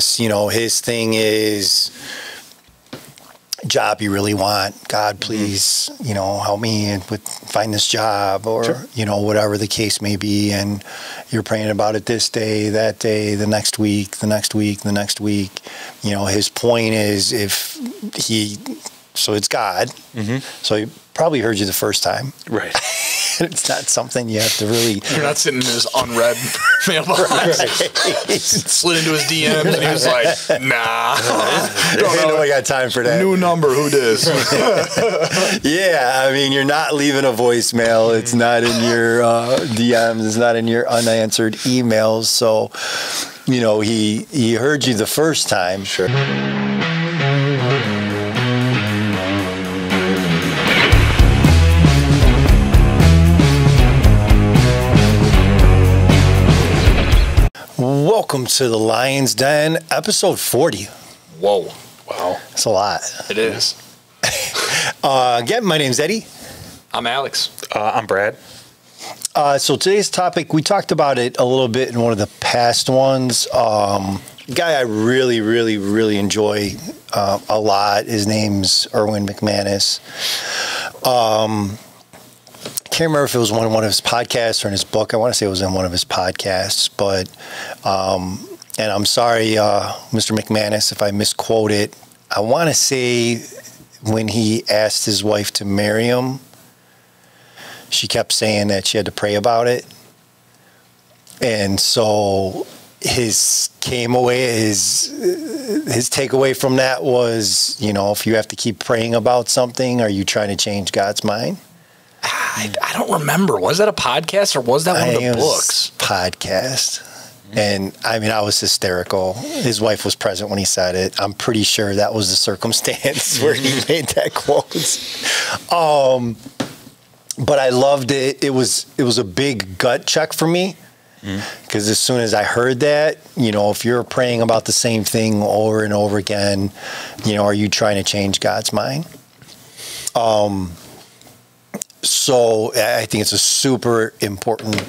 focus. You know, his thing is job you really want. God, please, you know, help me with find this job, or, sure, you know, whatever the case may be. And you're praying about it this day, that day, the next week, the next week, the next week. You know, his point is so it's God. Mm-hmm. So he probably heard you the first time. Right. It's not something you have to really... You're not sitting in his unread mailbox. Right. Slid into his DMs and he was like, nah. Don't know I got time for that. New number, who dis? Yeah, I mean, you're not leaving a voicemail. It's not in your DMs. It's not in your unanswered emails. So, you know, he heard you the first time. Sure. Welcome to the Lionz Den, episode 40. Whoa. Wow. That's a lot. It is. Again, my name's Eddy. I'm Alex. I'm Brad. So today's topic, we talked about it a little bit in one of the past ones. A guy I really, really, really enjoy a lot. His name's Erwin McManus. Can't remember if it was one of his podcasts or in his book. I want to say it was in one of his podcasts, but and I'm sorry, Mr. McManus, if I misquote it. I want to say when he asked his wife to marry him, she kept saying that she had to pray about it, and so his takeaway from that was, you know, if you have to keep praying about something, are you trying to change God's mind? I don't remember. Was that a podcast or was that one of the books? Podcast. And I mean, I was hysterical. His wife was present when he said it. I'm pretty sure that was the circumstance where he made that quote. But I loved it. It was a big gut check for me, because as soon as I heard that, you know, if you're praying about the same thing over and over again, you know, are you trying to change God's mind? So I think it's a super important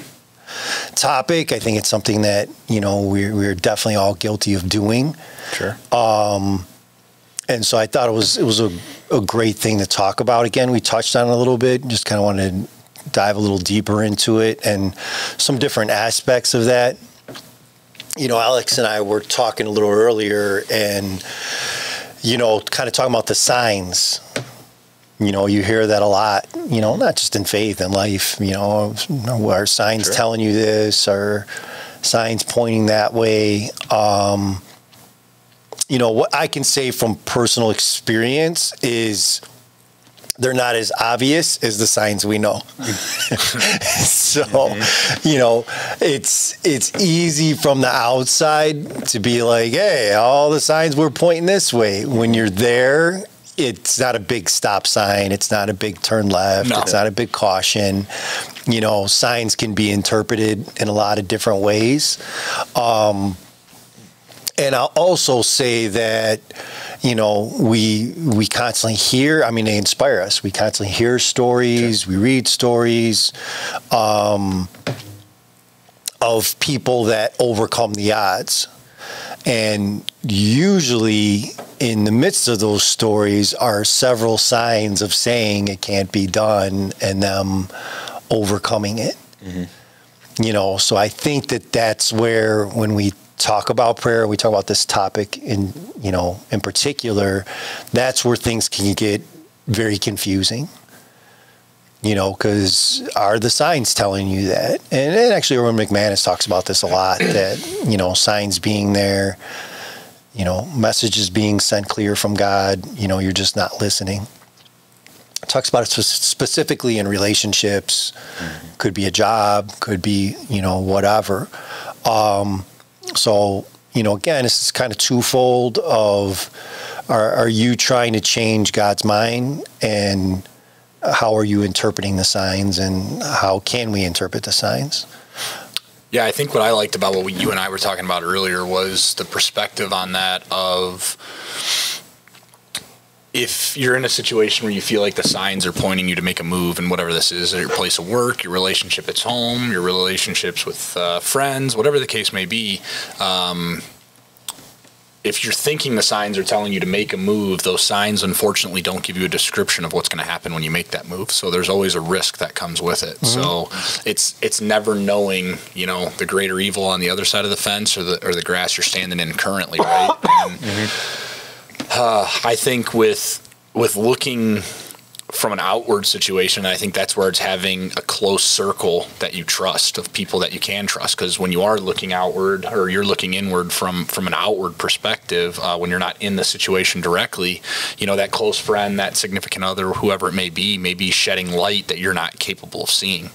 topic. I think it's something that, you know, we're definitely all guilty of doing. Sure. And so I thought it was a great thing to talk about. Again, we touched on it a little bit, just kind of wanted to dive a little deeper into it and some different aspects of that. You know, Alex and I were talking a little earlier and, you know, kind of talking about the signs. You know, you hear that a lot, you know, not just in faith, in life, you know, are signs Sure. telling you this, or signs pointing that way. You know, what I can say from personal experience is they're not as obvious as the signs we know. So, you know, it's easy from the outside to be like, hey, all the signs were pointing this way. When you're there, it's not a big stop sign. It's not a big turn left. No. It's not a big caution. You know, signs can be interpreted in a lot of different ways. And I'll also say that, you know, we constantly hear, I mean, they inspire us. We constantly hear stories. Sure. We read stories of people that overcome the odds. And usually in the midst of those stories are several signs of saying it can't be done and them overcoming it. Mm-hmm. You know, so I think that's where when we talk about prayer, we talk about this topic in particular, that's where things can get very confusing. You know, because are the signs telling you that? And actually, Erwin McManus talks about this a lot, that, you know, signs being there, you know, messages being sent clear from God, you know, you're just not listening. Talks about it specifically in relationships, could be a job, could be, you know, whatever. So, you know, again, this is kind of twofold of, are you trying to change God's mind, and how are you interpreting the signs, and how can we interpret the signs? Yeah, I think what I liked about what you and I were talking about earlier was the perspective on that of, if you're in a situation where you feel like the signs are pointing you to make a move, and whatever this is, at your place of work, your relationship at home, your relationships with friends, whatever the case may be, if you're thinking the signs are telling you to make a move, those signs unfortunately don't give you a description of what's going to happen when you make that move. So there's always a risk that comes with it. So it's never knowing, you know, the greater evil on the other side of the fence or the grass you're standing in currently, right? And I think with looking from an outward situation, I think that's where it's having a close circle that you trust, of people that you can trust. Because when you are looking outward, or you're looking inward from an outward perspective, when you're not in the situation directly, you know, that close friend, that significant other, whoever it may be shedding light that you're not capable of seeing.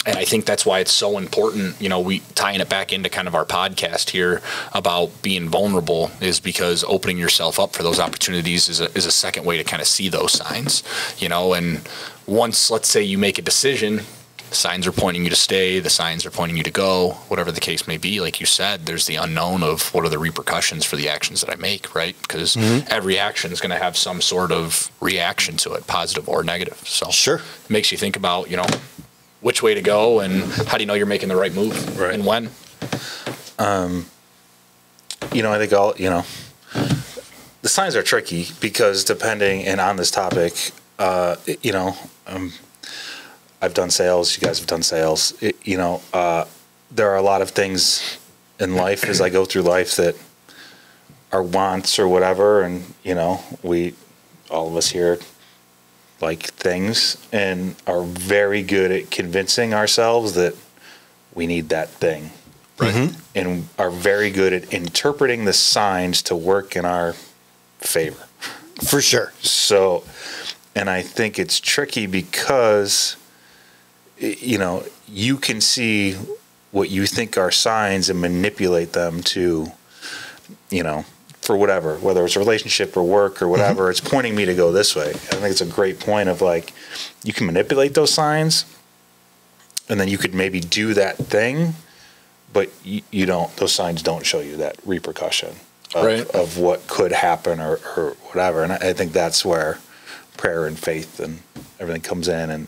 And I think that's why it's so important, you know, we tying it back into kind of our podcast here about being vulnerable, is because opening yourself up for those opportunities is a second way to kind of see those signs, you know. And once, let's say, you make a decision, the signs are pointing you to stay, the signs are pointing you to go, whatever the case may be. Like you said, there's the unknown of what are the repercussions for the actions that I make, right? Because every action is going to have some sort of reaction to it, positive or negative. So it makes you think about, you know, which way to go and how do you know you're making the right move and when. You know, I think the signs are tricky because depending, and on this topic, you know, I've done sales. You guys have done sales. You know, there are a lot of things in life as I go through life that are wants or whatever. And, you know, all of us here like things and are very good at convincing ourselves that we need that thing. Right. And are very good at interpreting the signs to work in our favor. For sure. So, and I think it's tricky because, you know, you can see what you think are signs and manipulate them to, you know, for whatever, whether it's a relationship or work or whatever, it's pointing me to go this way. I think it's a great point of like, you can manipulate those signs and then you could maybe do that thing, but you don't, those signs don't show you that repercussion of what could happen or whatever. And I think that's where prayer and faith and everything comes in, and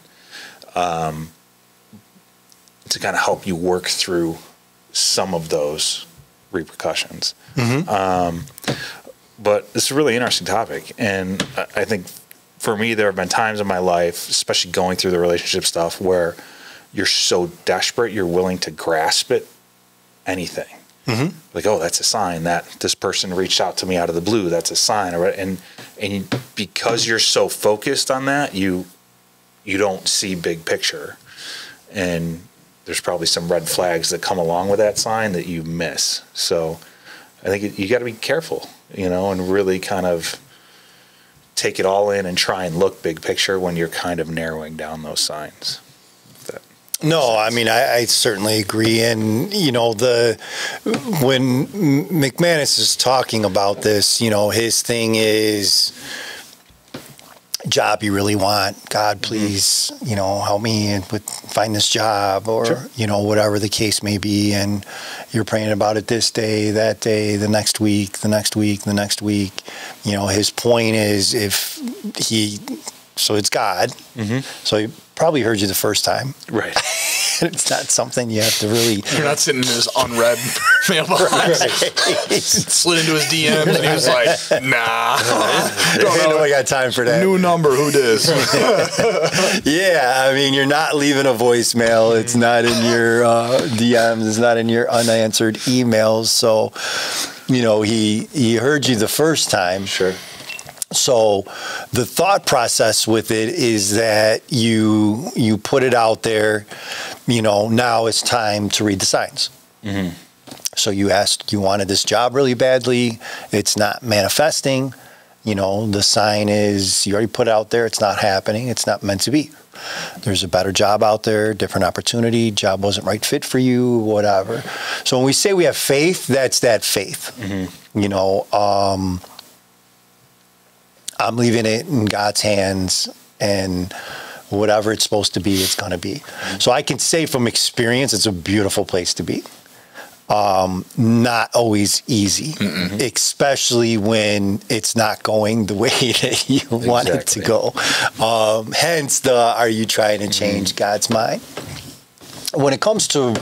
to kind of help you work through some of those repercussions. But it's a really interesting topic. And I think for me, there have been times in my life, especially going through the relationship stuff, where you're so desperate, you're willing to grasp at anything. Like, oh, that's a sign that this person reached out to me out of the blue. That's a sign. And because you're so focused on that, you don't see big picture. And there's probably some red flags that come along with that sign that you miss. So I think you got to be careful, you know, and really kind of take it all in and try and look big picture when you're kind of narrowing down those signs. No, I mean, I certainly agree. And, you know, when McManus is talking about this, you know, his thing is job you really want. God, please, you know, help me find this job, or, you know, whatever the case may be. And you're praying about it this day, that day, the next week, the next week, the next week. You know, his point is so it's God. So he probably heard you the first time. Right. It's not something you have to really... You're not sitting in his unread mailbox. Slid into his DMs and he was like, nah. Don't know I got time for that. New number, who dis? Yeah, I mean, you're not leaving a voicemail. It's not in your DMs. It's not in your unanswered emails. So, you know, he heard you the first time. Sure. So the thought process with it is that you put it out there, you know, now it's time to read the signs. So you wanted this job really badly. It's not manifesting. You know, the sign is you already put it out there. It's not happening. It's not meant to be. There's a better job out there, different opportunity. Job wasn't right fit for you, whatever. So when we say we have faith, that's that faith. You know, I'm leaving it in God's hands, and whatever it's supposed to be, it's going to be. So I can say from experience, it's a beautiful place to be. Not always easy, especially when it's not going the way that you want it to go. Hence are you trying to change God's mind? When it comes to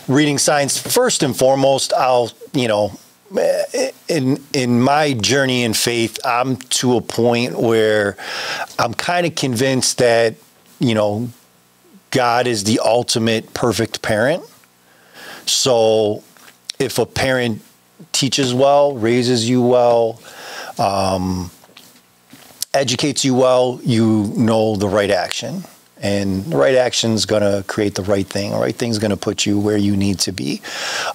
reading signs, first and foremost, I'll, you know, in my journey in faith, I'm to a point where I'm kind of convinced that, you know, God is the ultimate perfect parent. So if a parent teaches well, raises you well, educates you well, you know the right action. And the right action is going to create the right thing. The right thing is going to put you where you need to be.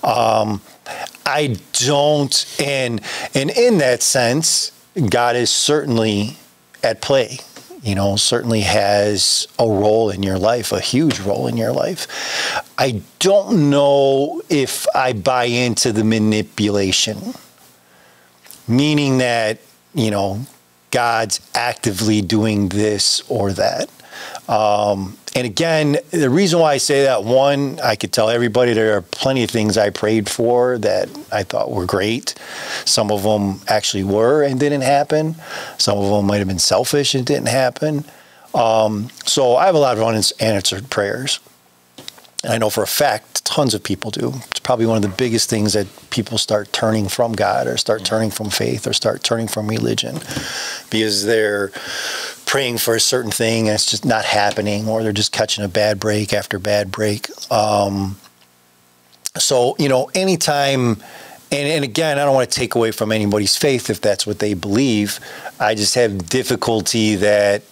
I don't, and in that sense, God is certainly at play. You know, certainly has a role in your life, a huge role in your life. I don't know if I buy into the manipulation, meaning that, you know, God's actively doing this or that. And again, the reason why I say that, one, I could tell everybody there are plenty of things I prayed for that I thought were great. Some of them actually were and didn't happen. Some of them might have been selfish and didn't happen. So I have a lot of unanswered prayers. And I know for a fact, tons of people do. It's probably one of the biggest things that people start turning from God or start turning from faith or start turning from religion because they're praying for a certain thing and it's just not happening, or they're just catching a bad break after bad break. So, you know, anytime, and again, I don't want to take away from anybody's faith if that's what they believe. I just have difficulty that,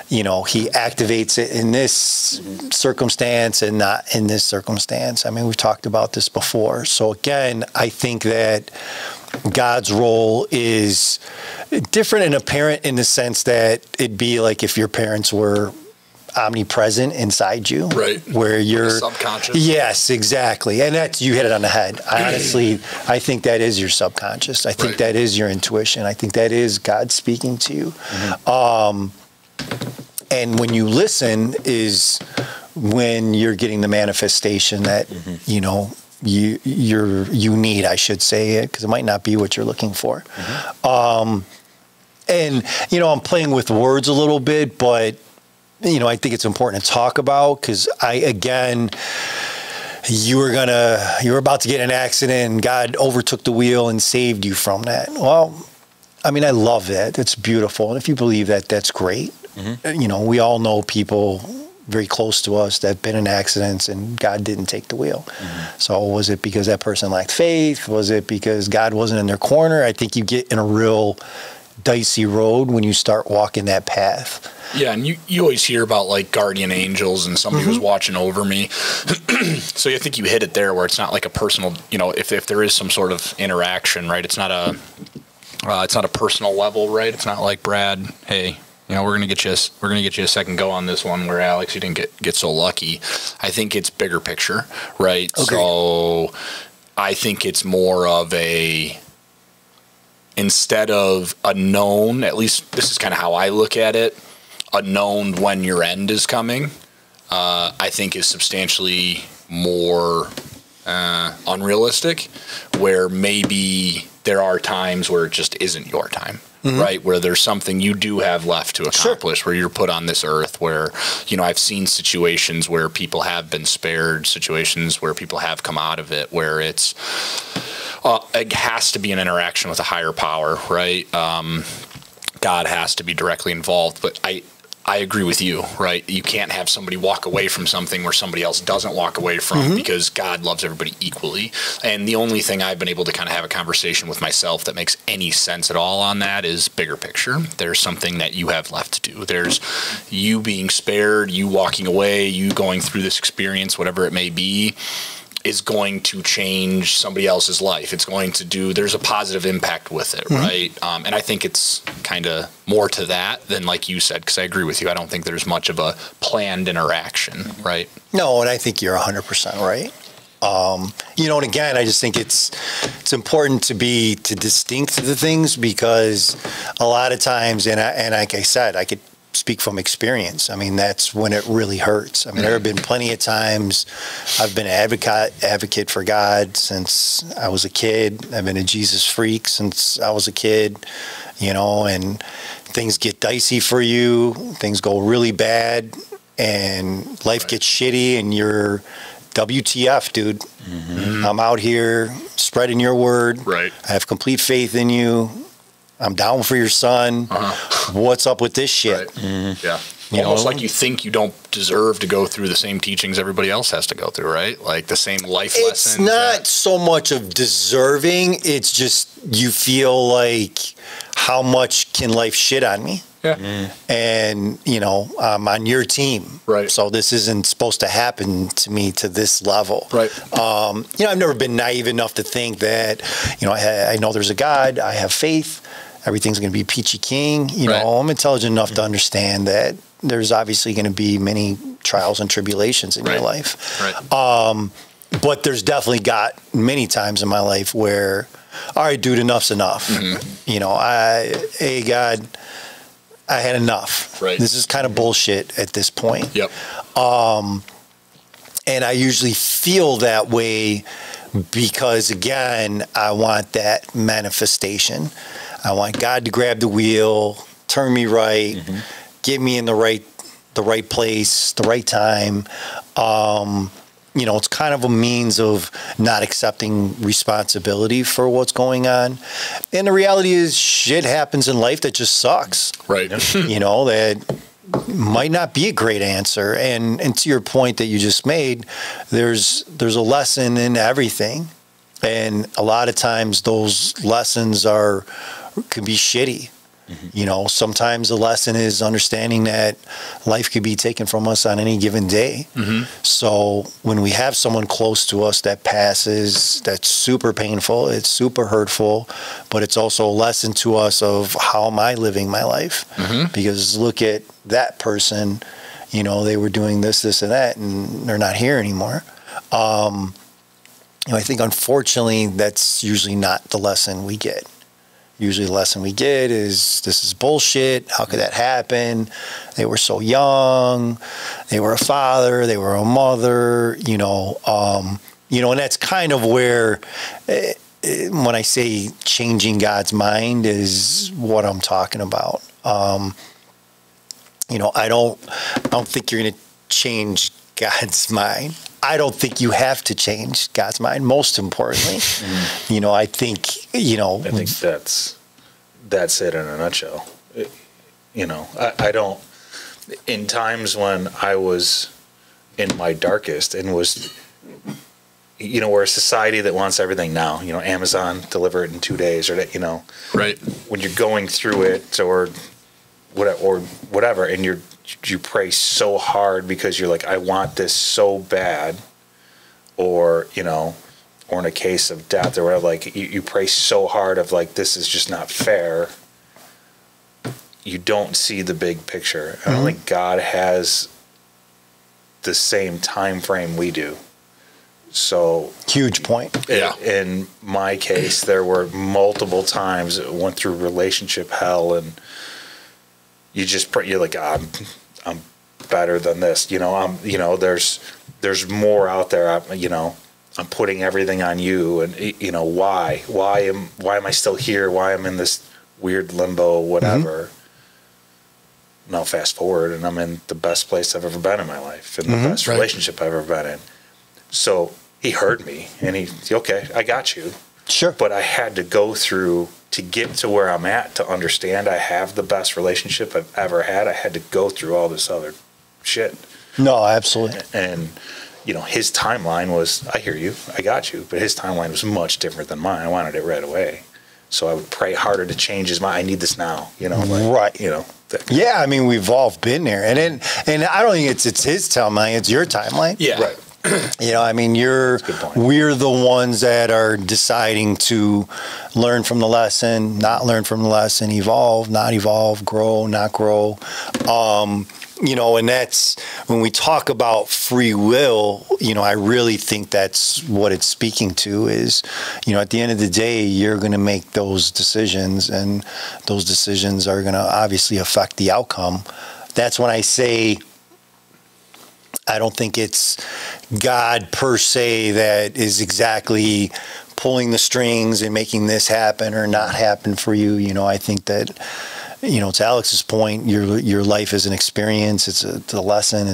you know, he activates it in this circumstance and not in this circumstance. I mean, we've talked about this before. So again, I think that God's role is different and apparent in the sense that it'd be like if your parents were omnipresent inside you, right? Where you're subconscious. Yes, exactly. And that's, you hit it on the head. Honestly, I think that is your subconscious. I think that is your intuition. I think that is God speaking to you. And when you listen is when you're getting the manifestation that, you know, you need, I should say it, because it might not be what you're looking for. And, you know, I'm playing with words a little bit, but, you know, I think it's important to talk about because you were about to get in an accident and God overtook the wheel and saved you from that. Well, I mean, I love that. It's beautiful. And if you believe that, that's great. You know, we all know people very close to us that have been in accidents and God didn't take the wheel. So was it because that person lacked faith? Was it because God wasn't in their corner? I think you get in a real dicey road when you start walking that path. Yeah, and you always hear about like guardian angels and somebody was watching over me. So I think you hit it there where it's not like a personal, you know, if there is some sort of interaction, right? It's not a personal level, right? It's not like, Brad, hey, you know, we're gonna get you a second go on this one where Alex, you didn't get so lucky. I think it's bigger picture, right? Okay. So I think it's more of instead of a known, at least this is kind of how I look at it, a known when your end is coming, I think is substantially more unrealistic, where maybe there are times where it just isn't your time. Right, where there's something you do have left to accomplish, where you're put on this earth, where, you know, I've seen situations where people have been spared, situations where people have come out of it, where it has to be an interaction with a higher power, right? God has to be directly involved, but I agree with you, right? You can't have somebody walk away from something where somebody else doesn't walk away from because God loves everybody equally. And the only thing I've been able to kind of have a conversation with myself that makes any sense at all on that is bigger picture. There's something that you have left to do. There's you being spared, you walking away, you going through this experience, whatever it may be, is going to change somebody else's life. It's going to there's a positive impact with it, right? And I think it's kind of more to that than, like you said, because I agree with you. I don't think there's much of a planned interaction, right? No, and I think you're 100% right. You know, and again, I just think it's important to distinct the things, because a lot of times, and like I said, I could speak from experience. I mean, that's when it really hurts. I mean, there have been plenty of times I've been an advocate for God since I was a kid. I've been a Jesus freak since I was a kid, you know, and things get dicey for you. Things go really bad and life gets shitty and you're WTF, dude. Mm-hmm. I'm out here spreading your word. Right. I have complete faith in you. I'm down for your son. What's up with this shit? Right. Mm-hmm. Yeah. Almost like you think you don't deserve to go through the same teachings everybody else has to go through, right? Like the same life lessons. It's not so much of deserving. It's just you feel like, how much can life shit on me? Yeah. And, I'm on your team. Right. So this isn't supposed to happen to me to this level. Right. I've never been naive enough to think that, I know there's a God. I have faith. Everything's going to be peachy keen. I'm intelligent enough to understand that there's obviously going to be many trials and tribulations in your life. Right. But there's definitely got many times in my life where, all right, dude, enough's enough. Mm-hmm. Hey, God, I had enough. Right. This is kind of bullshit at this point. Yep. And I usually feel that way because, again, I want that manifestation. I want God to grab the wheel, turn me right, get me in the right place, the right time. It's kind of a means of not accepting responsibility for what's going on. And the reality is shit happens in life that just sucks. Right. That might not be a great answer. And to your point that you just made, there's a lesson in everything. And a lot of times those lessons can be shitty. Mm-hmm. Sometimes the lesson is understanding that life could be taken from us on any given day. Mm-hmm. So when we have someone close to us that passes, that's super painful, it's super hurtful, but it's also a lesson to us of how am I living my life? Mm-hmm. Because look at that person, they were doing this, and that, and they're not here anymore. I think unfortunately that's usually not the lesson we get. Usually the lesson we get is, this is bullshit. How could that happen? They were so young. They were a father. They were a mother, and that's kind of where, when I say changing God's mind is what I'm talking about. I don't think you're going to change God's mind. I don't think you have to change God's mind, most importantly. I think, I think that's it in a nutshell. I don't, in times when I was in my darkest and was, we're a society that wants everything now, Amazon, deliver it in 2 days or that, right. When you're going through it or whatever, and you pray so hard because you're like, I want this so bad, or or in a case of death or whatever, like you pray so hard of like, this is just not fair. You don't see the big picture. I don't think God has the same time frame we do. So huge point. In my case, there were multiple times it went through relationship hell, and you just pray. You're like, I'm better than this. There's more out there. I'm putting everything on you, and why am I still here? Why am I in this weird limbo? Whatever. Now fast forward, and I'm in the best place I've ever been in my life, and the best relationship I've ever been in. So he heard me, and okay, I got you. Sure. But I had to go through to get to where I'm at to understand I have the best relationship I've ever had. I had to go through all this other shit. No, absolutely. And his timeline was, I hear you, I got you, but his timeline was much different than mine. I wanted it right away. So I would pray harder to change his mind. I need this now, right. Yeah, I mean, we've all been there. And I don't think it's his timeline, it's your timeline. Yeah. Right. I mean, we're the ones that are deciding to learn from the lesson, not learn from the lesson, evolve, not evolve, grow, not grow. And that's when we talk about free will, I really think that's what it's speaking to is, at the end of the day, you're going to make those decisions, and those decisions are going to obviously affect the outcome. That's when I say, I don't think it's God per se that is exactly pulling the strings and making this happen or not happen for you. I think that to Alex's point, your life is an experience. It's a lesson.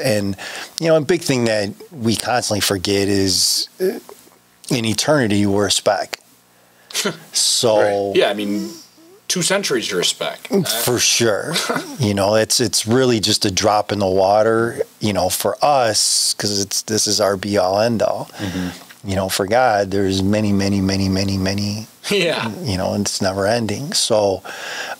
And a big thing that we constantly forget is in eternity, we're a speck. So right. Yeah, I mean, 2 centuries to respect. For sure. It's really just a drop in the water, for us, because this is our be all end all. Mm-hmm. For God, there's many, many, many, many, many. Yeah. And it's never ending. So,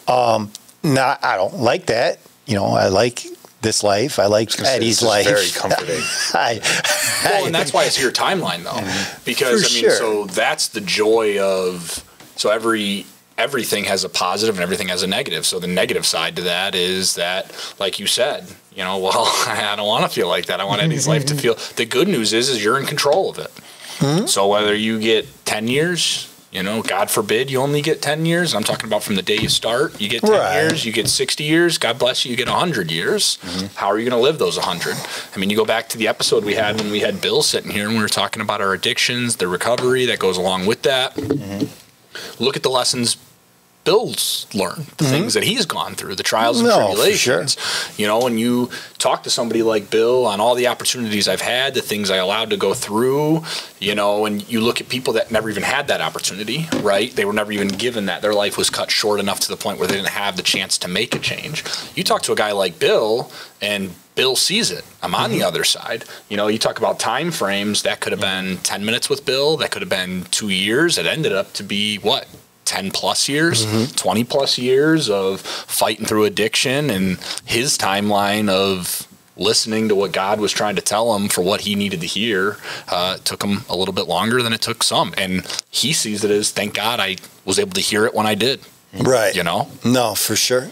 I don't like that. I like this life. I like Eddy's life. Very comforting. Well, and that's why it's your timeline, though, because so that's the joy of. So everything has a positive and everything has a negative. So the negative side to that is that, like you said, I don't want to feel like that. I want Eddy's life to feel. The good news is you're in control of it. Mm-hmm. So whether you get 10 years. God forbid you only get 10 years. I'm talking about from the day you start. You get 10 years, you get 60 years. God bless you, you get 100 years. Mm-hmm. How are you going to live those 100? I mean, you go back to the episode we had when we had Bill sitting here and we were talking about our addictions, the recovery that goes along with that. Mm-hmm. Look at the lessons Bill's learned, the things that he's gone through, the trials and tribulations. Sure. When you talk to somebody like Bill on all the opportunities I've had, the things I allowed to go through, and you look at people that never even had that opportunity, right? They were never even given that. Their life was cut short enough to the point where they didn't have the chance to make a change. You talk to a guy like Bill, and Bill sees it. I'm on the other side. You talk about time frames. That could have been 10 minutes with Bill. That could have been 2 years. It ended up to be, 10 plus years, 20 plus years of fighting through addiction, and his timeline of listening to what God was trying to tell him for what he needed to hear took him a little bit longer than it took some. And he sees it as, thank God I was able to hear it when I did. Right. No, for sure.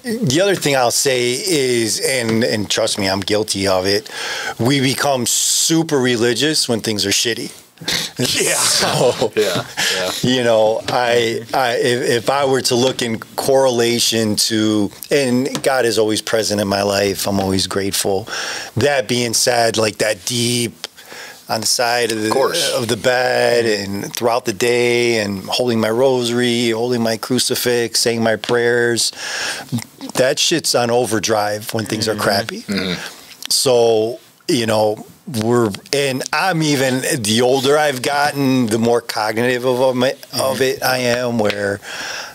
The other thing I'll say is, and trust me, I'm guilty of it, we become super religious when things are shitty. Yeah. So, if I were to look in correlation to, and God is always present in my life, I'm always grateful. That being said, like that deep on the side of the bed and throughout the day and holding my rosary, holding my crucifix, saying my prayers, that shit's on overdrive when things are crappy. So, I'm even, the older I've gotten, the more cognitive of it I am, where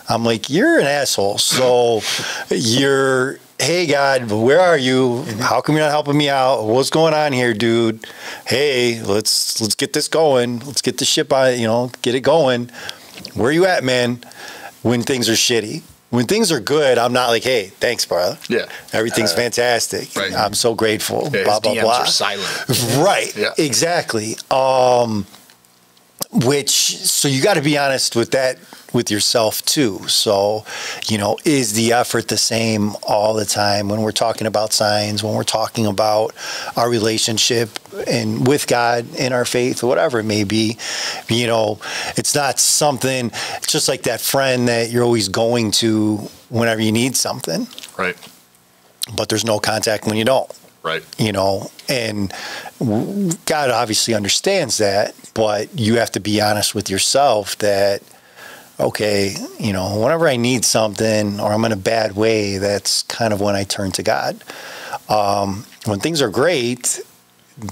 I'm like, you're an asshole. So hey God, where are you? How come you're not helping me out? What's going on here, dude? Hey, let's get this going. Let's get the ship on, get it going. Where are you at, man? When things are shitty. When things are good, I'm not like, hey, thanks, brother. Yeah. Everything's fantastic. Right. I'm so grateful. Yeah, blah, blah, DMs blah. are silent. Right. Yeah. Exactly. So you got to be honest with that, with yourself too. So, is the effort the same all the time when we're talking about signs, when we're talking about our relationship and with God in our faith, or whatever it may be? It's not something, it's just like that friend that you're always going to whenever you need something. Right. But there's no contact when you don't. Right. And God obviously understands that, but you have to be honest with yourself that, okay, whenever I need something or I'm in a bad way, that's kind of when I turn to God. When things are great,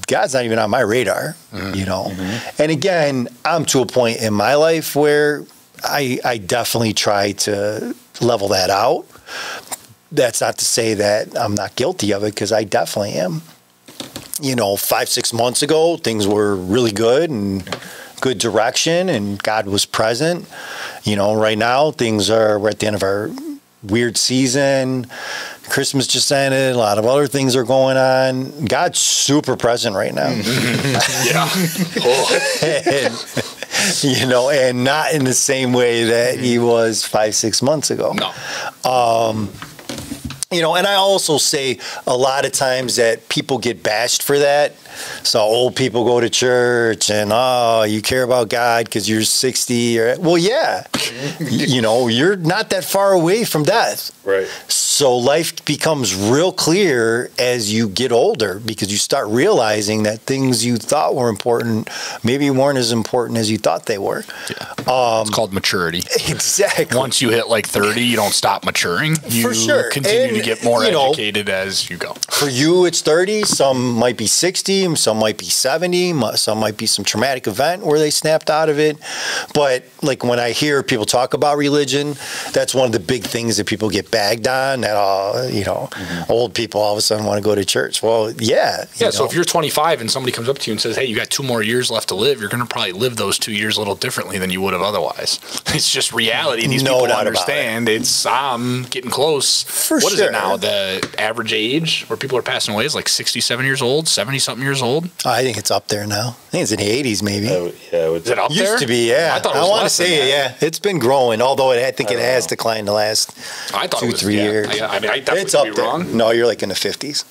God's not even on my radar, And again, I'm to a point in my life where I definitely try to level that out. That's not to say that I'm not guilty of it, because I definitely am. 5-6 months ago, things were really good and good direction, and God was present. Right now, we're at the end of our weird season. Christmas just ended. A lot of other things are going on. God's super present right now. Yeah. And not in the same way that he was 5-6 months ago. No. You know, and I also say a lot of times that people get bashed for that. So old people go to church and, oh, you care about God because you're 60. Well, yeah. You know, you're not that far away from death. Right. So life becomes real clear as you get older because you start realizing that things you thought were important maybe weren't as important as you thought they were. Yeah. It's called maturity. Exactly. Once you hit like 30, you don't stop maturing. You For sure. continue to get more educated as you go. For you, it's 30. Some might be 60. Some might be 70. Some might be some traumatic event where they snapped out of it. But like when I hear people talk about religion, that's one of the big things that people get bagged on. That you know, old people all of a sudden want to go to church. Well, yeah. Yeah. So if you're 25 and somebody comes up to you and says, "Hey, you got 2 more years left to live," you're going to probably live those 2 years a little differently than you would have otherwise. It's just reality. These people understand. It's getting close. What is it now? The average age where people are passing away is like 67 years old, 70-something years old. I think it's up there now. I think it's in the 80s, maybe. Yeah, is it up there? Used to be, yeah. I thought it was want to say, yeah, it's been growing. Although I think it has declined the last 2-3 years. I mean, I definitely it's up could be there. wrong. No, you're like in the 50s.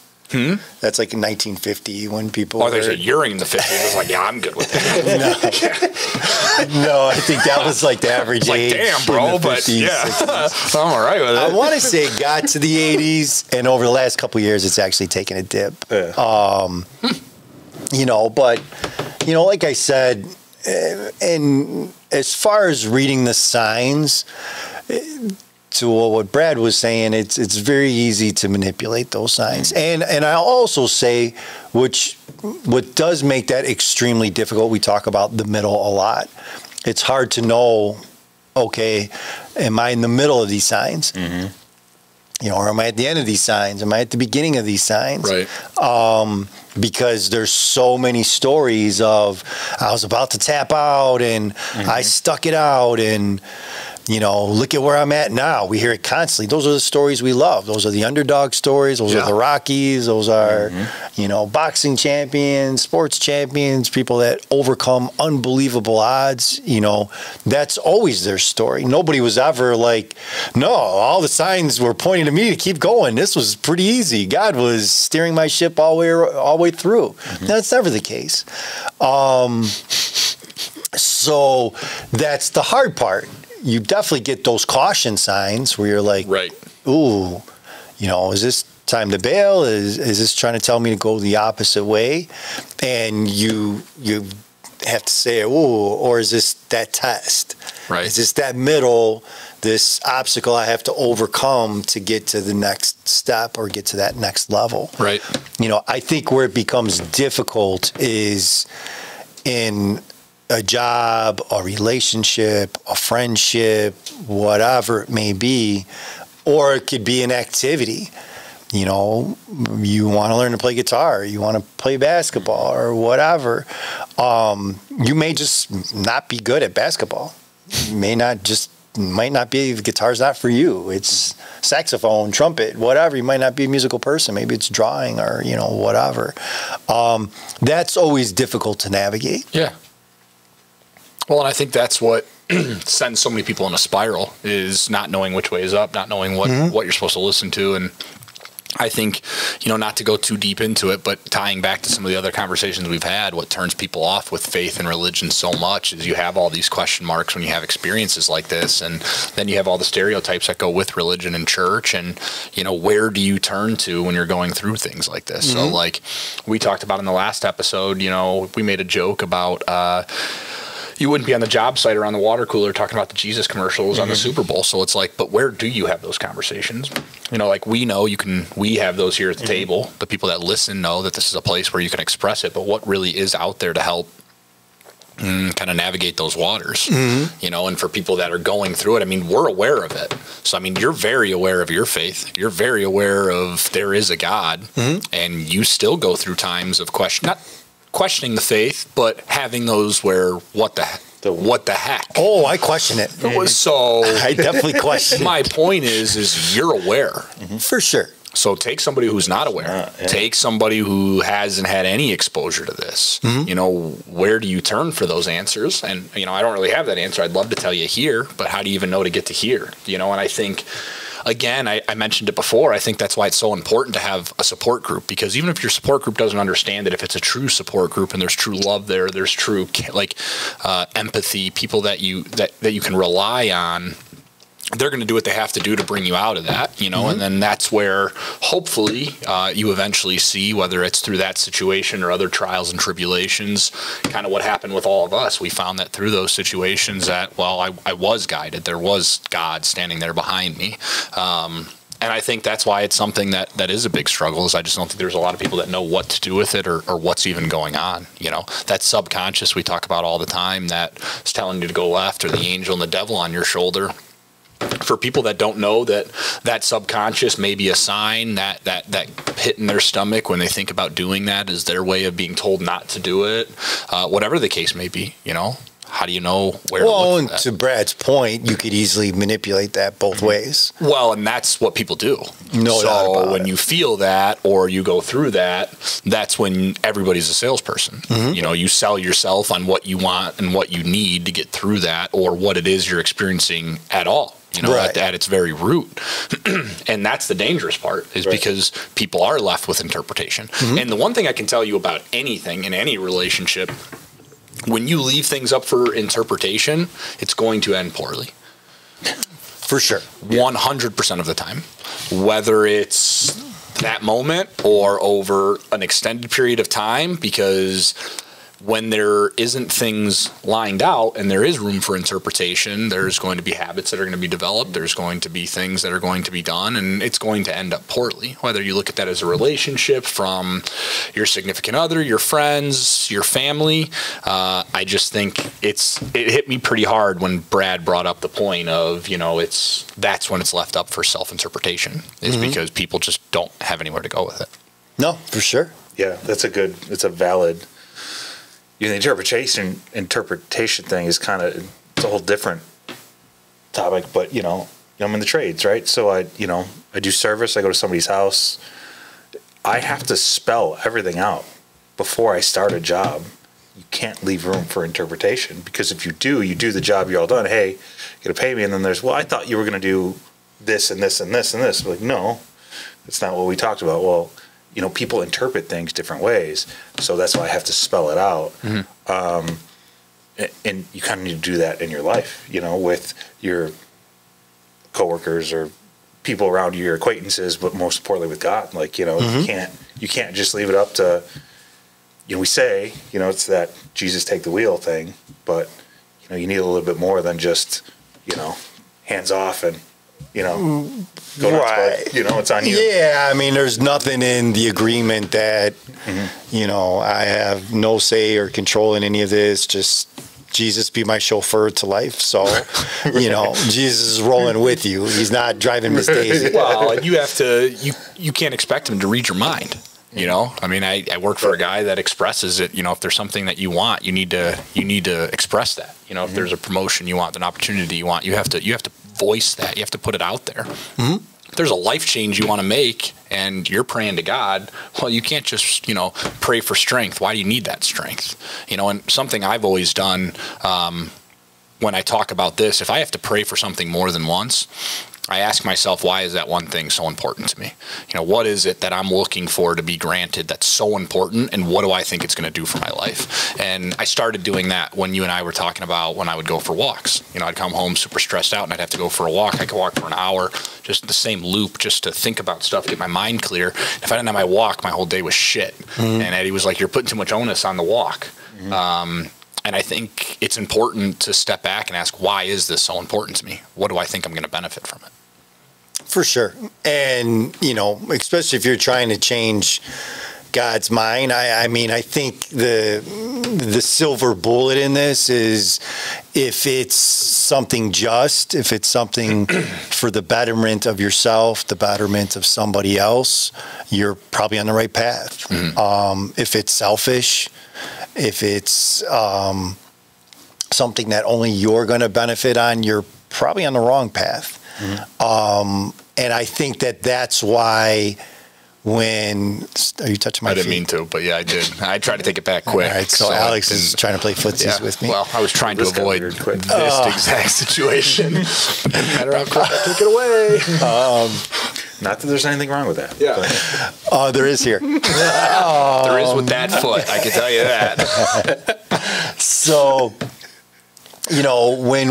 That's like in 1950 when people. Oh, there's a you're in the 50s. I was like, yeah, I'm good with that. No, I think that was like the average age. Like, damn, bro, but 50s, yeah, I'm all right with it. I want to say it got to the 80s, and over the last couple of years, it's actually taken a dip. Yeah. You know, but you know, like I said, and as far as reading the signs. To what Brad was saying, it's very easy to manipulate those signs. And I also say, what does make that extremely difficult, we talk about the middle a lot. It's hard to know, okay, am I in the middle of these signs? You know, or am I at the end of these signs? Am I at the beginning of these signs? Right. Because there's so many stories of, I was about to tap out and I stuck it out and, you know, look at where I'm at now. We hear it constantly. Those are the stories we love. Those are the underdog stories. Those are the Rockies. Those are, you know, boxing champions, sports champions, people that overcome unbelievable odds. You know, that's always their story. Nobody was ever like, no, all the signs were pointing to me to keep going. This was pretty easy. God was steering my ship all the way through. That's never the case. So that's the hard part. You definitely get those caution signs where you're like, ooh, you know, is this time to bail? Is this trying to tell me to go the opposite way? And you have to say, ooh, or is this that test? Right. Is this that middle, this obstacle I have to overcome to get to the next step or get to that next level? Right. You know, I think where it becomes difficult is in a job, a relationship, a friendship, whatever it may be, or it could be an activity. You know, you want to learn to play guitar, you want to play basketball or whatever. You may just not be good at basketball. You might not be, the guitar's not for you. It's saxophone, trumpet, whatever. You might not be a musical person. Maybe it's drawing or, you know, whatever. That's always difficult to navigate. Yeah. Well, and I think that's what sends so many people in a spiral, is not knowing which way is up, not knowing what you're supposed to listen to. And I think, you know, not to go too deep into it, but tying back to some of the other conversations we've had, what turns people off with faith and religion so much is you have all these question marks when you have experiences like this. And then you have all the stereotypes that go with religion and church. And, you know, where do you turn to when you're going through things like this? So, like we talked about in the last episode, you know, we made a joke about you wouldn't be on the job site or on the water cooler talking about the Jesus commercials on the Super Bowl. So it's like, but where do you have those conversations? You know, like we know we have those here at the table. The people that listen know that this is a place where you can express it, but what really is out there to help kind of navigate those waters, you know, and for people that are going through it, I mean, we're aware of it. So, I mean, you're very aware of your faith. You're very aware of there is a God, and you still go through times of not questioning the faith, but having those where what the heck? Oh, I question it. So I definitely question. My point is you're aware for sure. So take somebody who's not aware. Take somebody who hasn't had any exposure to this. You know, where do you turn for those answers? And you know, I don't really have that answer. I'd love to tell you here, but how do you even know to get to here? You know, and I think again, I mentioned it before. I think that's why it's so important to have a support group, because even if your support group doesn't understand it, if it's a true support group and there's true love there's true empathy, people that you can rely on, they're going to do what they have to do to bring you out of that, and then that's where hopefully you eventually see, whether it's through that situation or other trials and tribulations, kind of what happened with all of us. We found that through those situations that, well, I was guided. There was God standing there behind me. And I think that's why it's something that is a big struggle, is I just don't think there's a lot of people that know what to do with it or what's even going on. That subconscious we talk about all the time that's telling you to go left, or the angel and the devil on your shoulder. For people that don't know that subconscious may be a sign, that pit in their stomach when they think about doing that is their way of being told not to do it, whatever the case may be, How do you know where to look for that? To Brad's point, you could easily manipulate that both ways. Well, and that's what people do. No doubt about when it. you feel that or you go through that, that's when everybody's a salesperson. You sell yourself on what you want and what you need to get through that, or what it is you're experiencing at all. Right. At its very root. And that's the dangerous part, is because people are left with interpretation. And the one thing I can tell you about anything in any relationship, when you leave things up for interpretation, it's going to end poorly. For sure. 100% of the time. Whether it's that moment or over an extended period of time, because when there isn't things lined out and there is room for interpretation, there's going to be habits that are going to be developed. There's going to be things that are going to be done, and it's going to end up poorly. Whether you look at that as a relationship, from your significant other, your friends, your family. I just think it hit me pretty hard when Brad brought up the point of, that's when it's left up for self-interpretation, is because people just don't have anywhere to go with it. No, for sure. Yeah, it's a valid. The interpretation thing is it's a whole different topic, but I'm in the trades, right? So I do service. I go to somebody's house. I have to spell everything out before I start a job. You can't leave room for interpretation, because if you do the job, you're all done. Hey, you're gonna pay me, and then there's, well, I thought you were gonna do this and this and this and this. I'm like, no, that's not what we talked about. Well, people interpret things different ways, so that's why I have to spell it out. And you kind of need to do that in your life, with your coworkers or people around you, your acquaintances, but most importantly with God. You can't just leave it up to, we say, it's that Jesus take the wheel thing, but you need a little bit more than just, hands off and, go nuts, right. Bud. It's on you. Yeah, there's nothing in the agreement that, I have no say or control in any of this. Just Jesus be my chauffeur to life. So, Jesus is rolling with you. He's not driving Miss Daisy. Well, and you have to, you can't expect him to read your mind. I work for a guy that expresses it. If there's something that you want, you need to express that. If there's a promotion you want, an opportunity you want, you have to voice that. You have to put it out there. If there's a life change you want to make and you're praying to God, well, you can't just, pray for strength. Why do you need that strength? And something I've always done, when I talk about this, if I have to pray for something more than once, I ask myself, why is that one thing so important to me? What is it that I'm looking for to be granted that's so important, and what do I think it's going to do for my life? And I started doing that when you and I were talking about when I would go for walks. I'd come home super stressed out and I'd have to go for a walk. I could walk for an hour, just the same loop, just to think about stuff, get my mind clear. If I didn't have my walk, my whole day was shit. And Eddie was like, you're putting too much onus on the walk. And I think it's important to step back and ask, why is this so important to me? What do I think I'm going to benefit from it? For sure. And, especially if you're trying to change God's mind, I think the silver bullet in this is, if it's something just, if it's something for the betterment of yourself, the betterment of somebody else, you're probably on the right path. If it's selfish, if it's something that only you're going to benefit on, you're probably on the wrong path. And I think that's why when are you touching my feet? I didn't mean to, but yeah, I did. I tried to take it back quick. All right, so Alex is trying to play footsies with me. Well, I was trying to This got avoid weird quick. this exact situation. Didn't matter how quick I took it away. Not that there's anything wrong with that. Yeah. There is here. There is with that foot, I can tell you that. So, when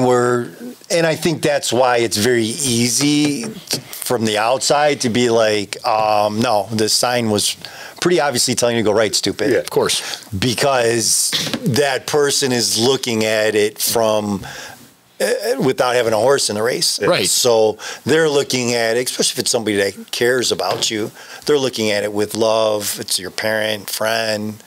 and I think that's why it's very easy from the outside to be like, no, the sign was pretty obviously telling you to go right, stupid. Yeah. Of course. Because that person is looking at it from without having a horse in the race. Right. So they're looking at it, especially if it's somebody that cares about you, they're looking at it with love. It's your parent, friend,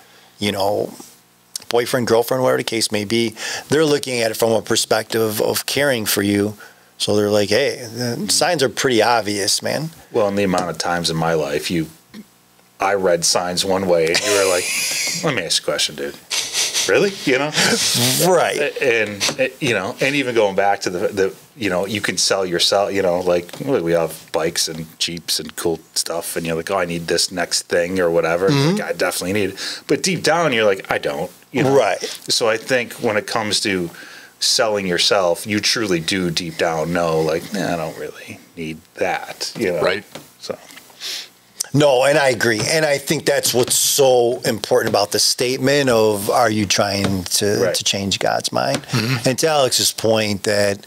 boyfriend, girlfriend, whatever the case may be. They're looking at it from a perspective of caring for you. So they're like, hey, the signs are pretty obvious, man. Well, in the amount of times in my life, I read signs one way, and you were like, let me ask you a question, dude. Really? Right. And even going back to the you can sell yourself, like we have bikes and Jeeps and cool stuff, and you're like, oh, I need this next thing or whatever. Like, I definitely need it. But deep down, you're like, I don't. Right. So I think when it comes to selling yourself, you truly do deep down know, like, I don't really need that. Right. So. No, and I agree. And I think that's what's so important about the statement of, are you trying to change God's mind? And to Alex's point that,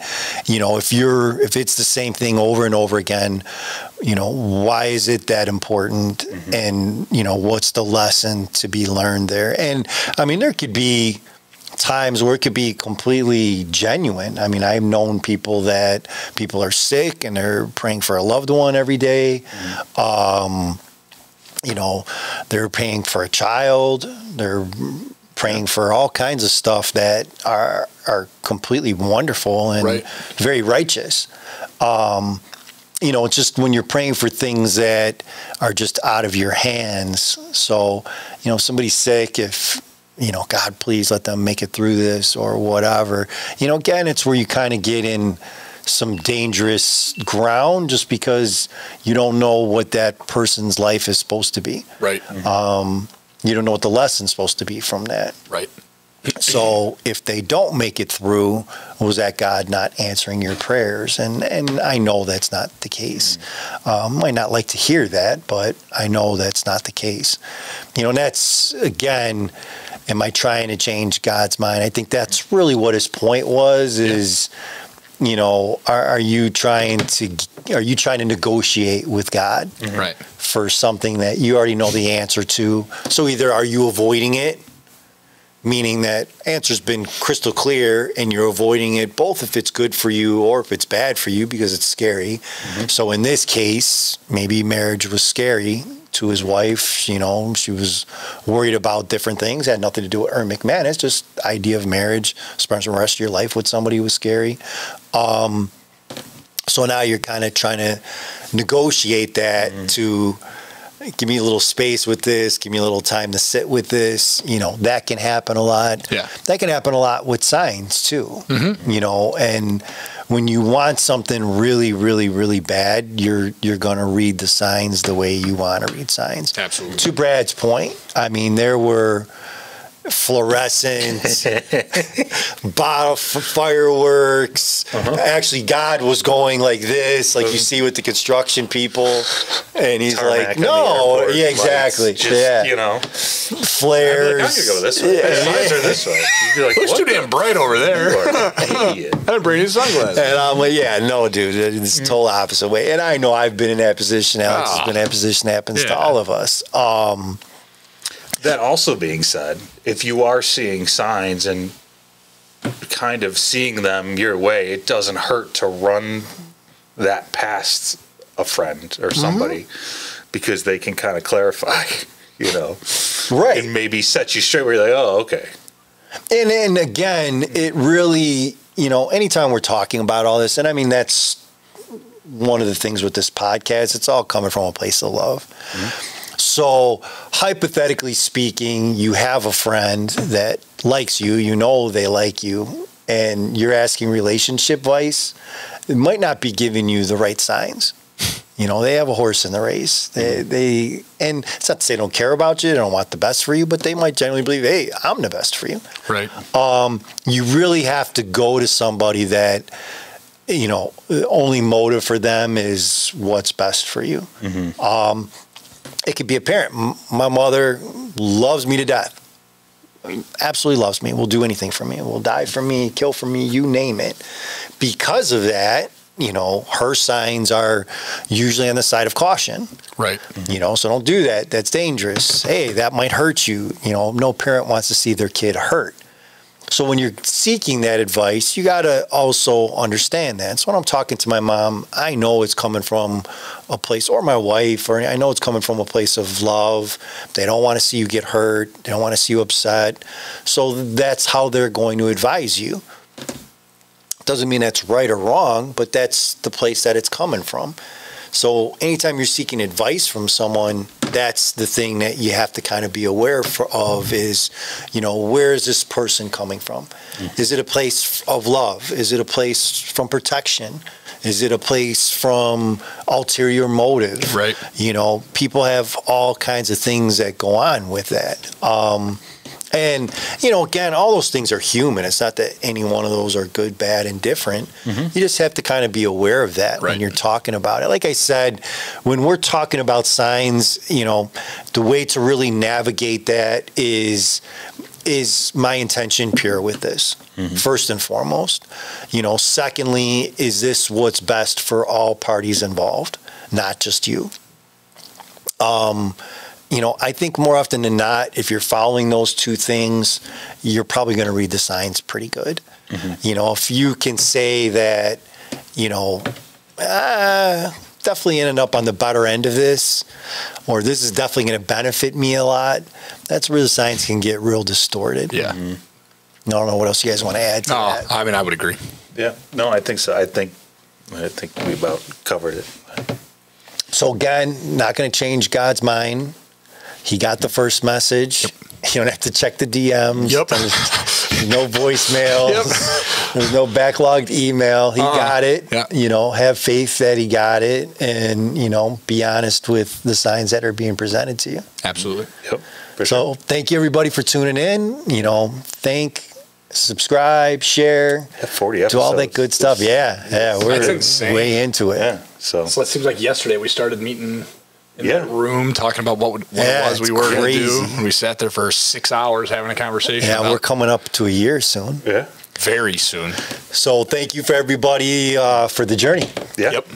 if it's the same thing over and over again, why is it that important? And, what's the lesson to be learned there? And I mean, there could be times where it could be completely genuine. I mean, I've known people are sick and they're praying for a loved one every day. They're praying for a child. They're praying for all kinds of stuff that are completely wonderful and very righteous. It's just when you're praying for things that are just out of your hands. So, if somebody's sick, if God, please let them make it through this or whatever. Again, it's where you kind of get in some dangerous ground just because you don't know what that person's life is supposed to be. Right. You don't know what the lesson's supposed to be from that. Right. So if they don't make it through, was that God not answering your prayers? And I know that's not the case. Might not like to hear that, but I know that's not the case. And that's, again, am I trying to change God's mind? I think that's really what his point was, is, are you trying to negotiate with God for something that you already know the answer to? So either are you avoiding it, meaning that answer's been crystal clear and you're avoiding it, both if it's good for you or if it's bad for you because it's scary. So in this case, maybe marriage was scary to his wife. She was worried about different things. It had nothing to do with Erm McManus, just idea of marriage, spending the rest of your life with somebody who was scary. So now you're kind of trying to negotiate that to give me a little space with this, give me a little time to sit with this. That can happen a lot. Yeah. That can happen a lot with signs too. And when you want something really, really, really bad, you're going to read the signs the way you want to read signs. Absolutely. To Brad's point, I mean, there were fluorescent bottle fireworks. Actually, God was going like this, like you see with the construction people, and he's like, "No, yeah, exactly, flares." I'm gonna go this way. Signs are this way. You'd be like, Looks too damn bright over there. I didn't bring any sunglasses. And I'm like, yeah, no, dude, it's the total opposite way. And I know I've been in that position. Alex has been in that position. Happens to all of us. That also being said, if you are seeing signs and kind of seeing them your way, it doesn't hurt to run that past a friend or somebody because they can kind of clarify, Right. and maybe set you straight where you're like, oh, okay. And again, it really, anytime we're talking about all this, and I mean, that's one of the things with this podcast, it's all coming from a place of love. So hypothetically speaking, you have a friend that likes you, they like you, and you're asking relationship advice. It might not be giving you the right signs. You know, they have a horse in the race. They and it's not to say they don't care about you, they don't want the best for you, but they might genuinely believe, hey, I'm the best for you. Right. You really have to go to somebody that, you know, the only motive for them is what's best for you. It could be a parent. My mother loves me to death. Absolutely loves me. Will do anything for me. Will die for me, kill for me, you name it. Because of that, you know, her signs are usually on the side of caution. Right. You know, so don't do that. That's dangerous. Hey, that might hurt you. You know, no parent wants to see their kid hurt. So when you're seeking that advice, you got to also understand that. So when I'm talking to my mom, I know it's coming from a place, or my wife, or I know it's coming from a place of love. They don't want to see you get hurt. They don't want to see you upset. So that's how they're going to advise you. Doesn't mean that's right or wrong, but that's the place that it's coming from. So anytime you're seeking advice from someone, that's the thing that you have to kind of be aware of is, you know, where is this person coming from? Is it a place of love? Is it a place from protection? Is it a place from ulterior motive? Right. You know, people have all kinds of things that go on with that. And, you know, again, all those things are human. It's not that any one of those are good, bad, and different. You just have to kind of be aware of that when you're talking about it. Like I said, when we're talking about signs, you know, the way to really navigate that is my intention pure with this, first and foremost. You know, secondly, is this what's best for all parties involved, not just you? You know, I think more often than not, if you're following those two things, you're probably going to read the signs pretty good. You know, if you can say that, you know, definitely ended up on the better end of this, or this is definitely going to benefit me a lot, that's where the signs can get real distorted. Yeah. I don't know what else you guys want to add to that. I mean, I would agree. Yeah. No, I think so. I think we about covered it. So again, not going to change God's mind. He got the first message. You don't have to check the DMs. There's no voicemails. There's no backlogged email. He got it. You know, have faith that he got it, and, you know, be honest with the signs that are being presented to you. Absolutely. So thank you, everybody, for tuning in. You know, subscribe, share, 40 episodes. do all that good stuff. Yeah, we're way into it. Yeah. So it seems like yesterday we started meeting in that room talking about what it was we were going to do. And we sat there for 6 hours having a conversation. Yeah, we're coming up to a year soon. Yeah. Very soon. So thank you for everybody for the journey. Yeah. Yep.